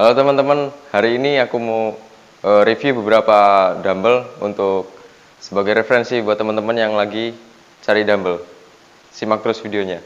Halo teman-teman, hari ini aku mau review beberapa dumbbell untuk sebagai referensi buat teman-teman yang lagi cari dumbbell. Simak terus videonya.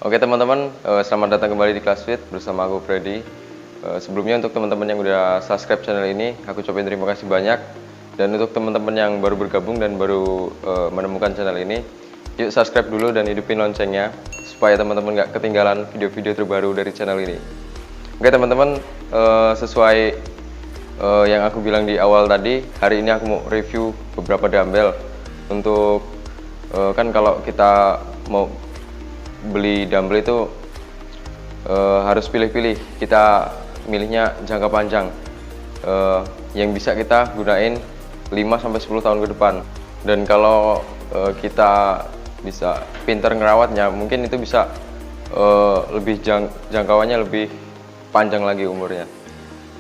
Oke teman-teman, selamat datang kembali di Class Fit bersama aku Freddy. Sebelumnya untuk teman-teman yang udah subscribe channel ini, aku ucapin terima kasih banyak. Dan untuk teman-teman yang baru bergabung dan baru menemukan channel ini, yuk subscribe dulu dan hidupin loncengnya supaya teman-teman gak ketinggalan video-video terbaru dari channel ini. Oke teman-teman, sesuai yang aku bilang di awal tadi, hari ini aku mau review beberapa dumbbell. Untuk kan kalau kita mau beli dumbbell itu harus pilih-pilih, kita milihnya jangka panjang yang bisa kita gunain 5-10 tahun ke depan. Dan kalau kita bisa pinter ngerawatnya, mungkin itu bisa lebih jangkauannya lebih panjang lagi umurnya.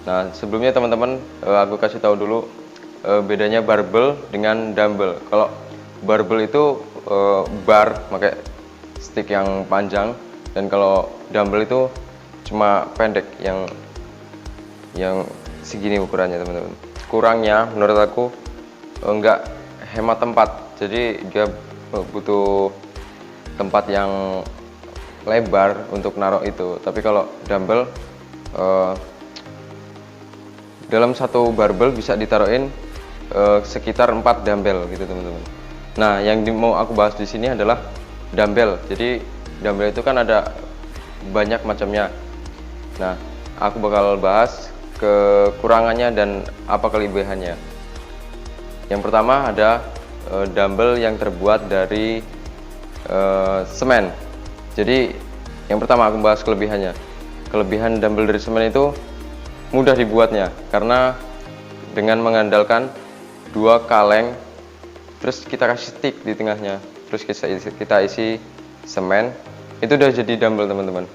Nah sebelumnya teman-teman, aku kasih tahu dulu bedanya barbell dengan dumbbell. Kalau barbell itu bar pakai stick yang panjang, dan kalau dumbbell itu cuma pendek yang segini ukurannya teman-teman. Kurangnya menurut aku enggak hemat tempat, jadi dia butuh tempat yang lebar untuk naruh itu. Tapi kalau dumbbell dalam satu barbell bisa ditaruhin sekitar 4 dumbbell gitu teman-teman. Nah yang mau aku bahas di sini adalah dumbbell. Jadi dumbbell itu kan ada banyak macamnya. Nah aku bakal bahas kekurangannya dan apa kelebihannya. Yang pertama ada dumbbell yang terbuat dari semen. Jadi yang pertama aku bahas kelebihannya. Kelebihan dumbbell dari semen itu mudah dibuatnya, karena dengan mengandalkan 2 kaleng, terus kita kasih stick di tengahnya, terus kita isi semen, itu udah jadi dumbbell teman-teman.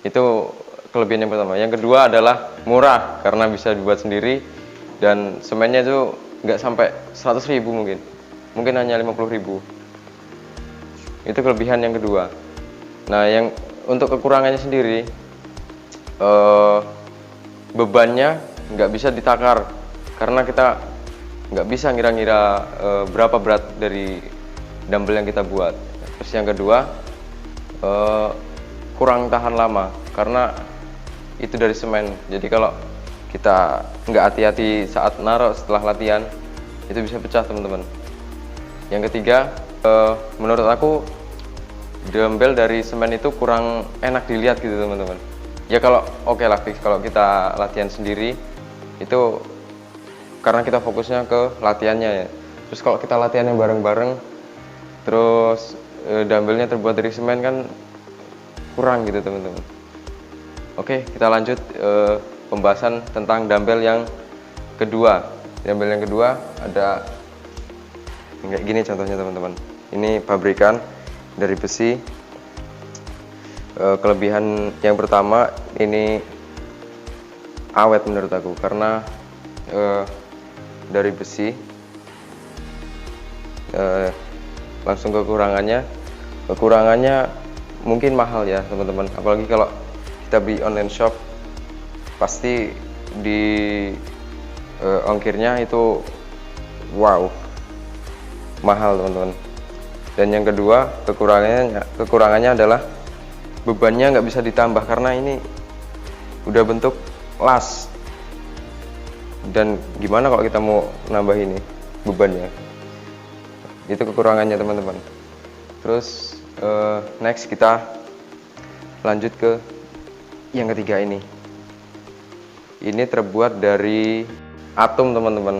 Itu kelebihan yang pertama. Yang kedua adalah murah, karena bisa dibuat sendiri dan semennya itu nggak sampai 100.000 mungkin hanya 50.000. Itu kelebihan yang kedua. Nah yang untuk kekurangannya sendiri, bebannya nggak bisa ditakar, karena kita nggak bisa ngira-ngira berapa berat dari dumbbell yang kita buat. Terus yang kedua, kurang tahan lama karena itu dari semen. Jadi kalau kita nggak hati-hati saat naruh setelah latihan, itu bisa pecah teman-teman. Yang ketiga, menurut aku dumbbell dari semen itu kurang enak dilihat gitu teman-teman. Ya kalau oke lah fix kalau kita latihan sendiri itu karena kita fokusnya ke latihannya ya. Terus kalau kita latihannya bareng-bareng, terus dumbbellnya terbuat dari semen kan kurang gitu teman-teman. Oke, kita lanjut pembahasan tentang dumbbell yang kedua. Dumbbell yang kedua ada kayak gini contohnya teman-teman. Ini pabrikan dari besi. Kelebihan yang pertama, ini awet menurut aku karena dari besi. Langsung kekurangannya mungkin mahal ya teman-teman, apalagi kalau kita beli online shop, pasti di ongkirnya itu wow mahal teman-teman. Dan yang kedua, kekurangannya adalah bebannya nggak bisa ditambah karena ini udah bentuk las. Dan gimana kalau kita mau nambah ini bebannya? Itu kekurangannya teman-teman. Terus next kita lanjut ke yang ketiga ini. Ini terbuat dari atom teman-teman.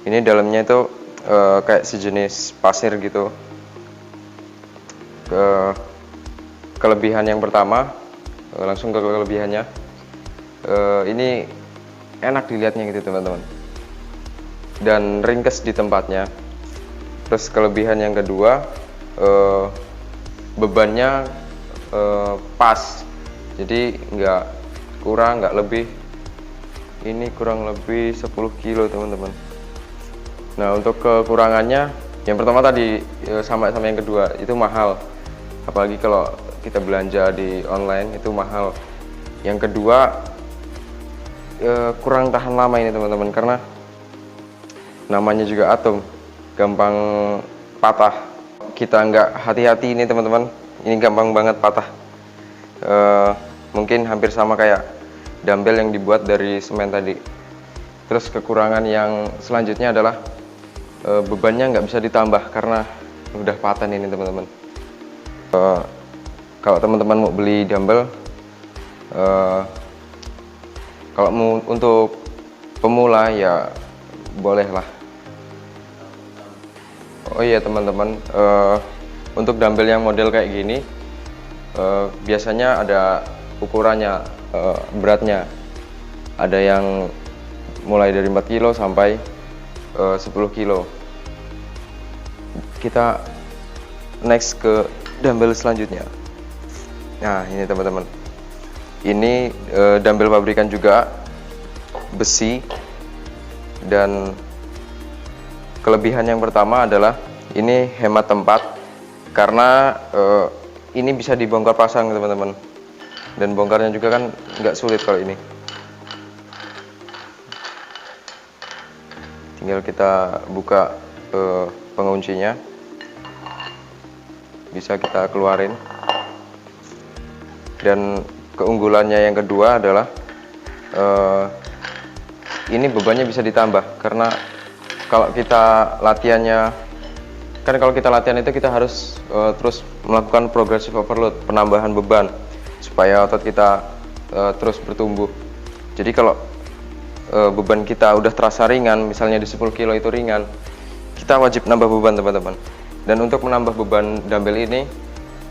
Ini dalamnya itu kayak sejenis pasir gitu. Kelebihan yang pertama, langsung ke kelebihannya. Ini enak dilihatnya gitu teman-teman, dan ringkes di tempatnya. Terus kelebihan yang kedua, bebannya pas, jadi nggak kurang nggak lebih, ini kurang lebih 10 kilo teman-teman. Nah untuk kekurangannya, yang pertama tadi sama yang kedua itu mahal, apalagi kalau kita belanja di online itu mahal. Yang kedua kurang tahan lama ini teman-teman, karena namanya juga atom, gampang patah. Kita nggak hati-hati ini teman-teman, ini gampang banget patah. Mungkin hampir sama kayak dumbbell yang dibuat dari semen tadi. Terus kekurangan yang selanjutnya adalah bebannya nggak bisa ditambah karena udah patah ini teman-teman. Kalau teman-teman mau beli dumbbell, kalau mau untuk pemula ya boleh lah. Oh iya teman-teman, untuk dumbbell yang model kayak gini biasanya ada ukurannya, beratnya. Ada yang mulai dari 4 kilo sampai 10 kilo. Kita next ke dumbbell selanjutnya. Nah ini teman-teman, ini dumbbell pabrikan juga, besi. Dan kelebihan yang pertama adalah ini hemat tempat, karena ini bisa dibongkar pasang teman-teman, dan bongkarnya juga kan nggak sulit kalau ini. Tinggal kita buka penguncinya, bisa kita keluarin. Dan keunggulannya yang kedua adalah ini bebannya bisa ditambah, karena kalau kita latihannya, kan kalau kita latihan itu kita harus terus melakukan progressive overload, penambahan beban, supaya otot kita terus bertumbuh. Jadi kalau beban kita udah terasa ringan, misalnya di 10 kilo itu ringan, kita wajib nambah beban teman-teman. Dan untuk menambah beban dumbbell ini,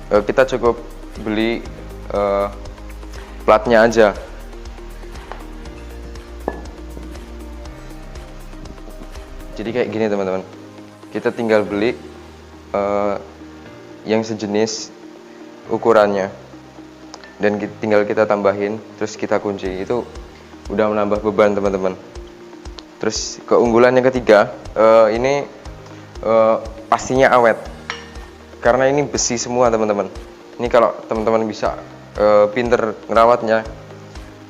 kita cukup beli platnya aja. Jadi kayak gini teman-teman, kita tinggal beli yang sejenis ukurannya, dan tinggal kita tambahin, terus kita kunci, itu udah menambah beban teman-teman. Terus keunggulan yang ketiga, ini pastinya awet, karena ini besi semua teman-teman. Ini kalau teman-teman bisa pinter ngerawatnya,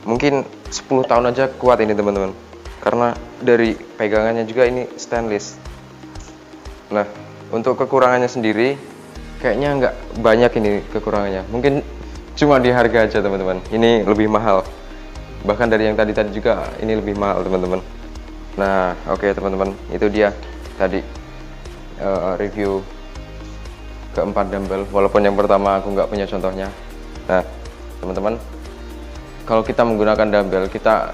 mungkin 10 tahun aja kuat ini teman-teman, karena dari pegangannya juga ini stainless. Nah untuk kekurangannya sendiri kayaknya nggak banyak ini kekurangannya, mungkin cuma di harga aja teman-teman, ini lebih mahal, bahkan dari yang tadi juga ini lebih mahal teman-teman. Nah oke teman-teman, itu dia tadi review keempat dumbbell, walaupun yang pertama aku nggak punya contohnya. Nah teman-teman, kalau kita menggunakan dumbbell, kita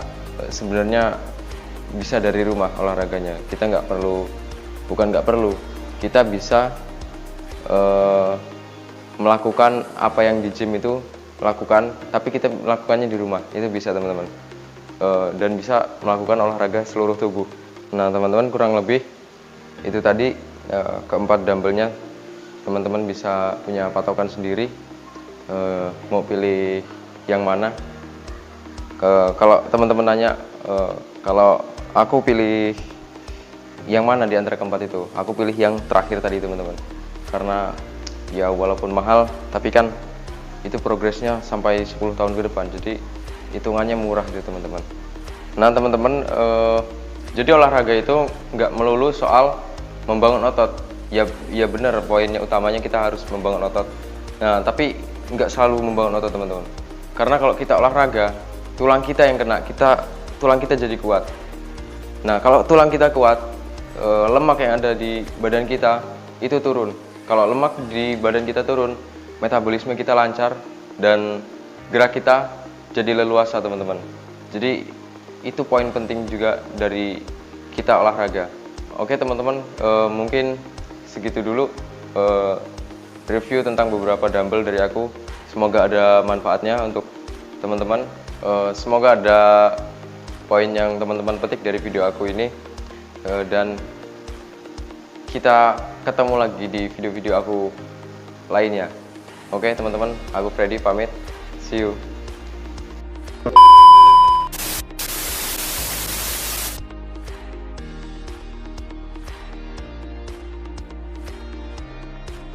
sebenarnya bisa dari rumah olahraganya. Kita nggak perlu, kita bisa melakukan apa yang di gym itu lakukan, tapi kita melakukannya di rumah, itu bisa teman-teman. Dan bisa melakukan olahraga seluruh tubuh. Nah teman-teman, kurang lebih itu tadi keempat dumbbellnya. Teman-teman bisa punya patokan sendiri, mau pilih yang mana. Kalau teman-teman nanya, kalau aku pilih yang mana di antara keempat itu, aku pilih yang terakhir tadi teman-teman, karena ya walaupun mahal, tapi kan itu progresnya sampai 10 tahun ke depan, jadi hitungannya murah gitu teman-teman. Nah teman-teman, jadi olahraga itu nggak melulu soal membangun otot. Ya benar, poinnya utamanya kita harus membangun otot. Nah tapi nggak selalu membangun otot teman-teman, karena kalau kita olahraga, tulang kita yang kena, tulang kita jadi kuat. Nah kalau tulang kita kuat, lemak yang ada di badan kita itu turun. Kalau lemak di badan kita turun, metabolisme kita lancar, dan gerak kita jadi leluasa teman-teman. Jadi itu poin penting juga dari kita olahraga. Oke teman-teman, mungkin segitu dulu review tentang beberapa dumbbell dari aku. Semoga ada manfaatnya untuk teman-teman. Semoga ada poin yang teman-teman petik dari video aku ini, dan kita ketemu lagi di video-video aku lainnya. Oke teman-teman, aku Freddy pamit, see you.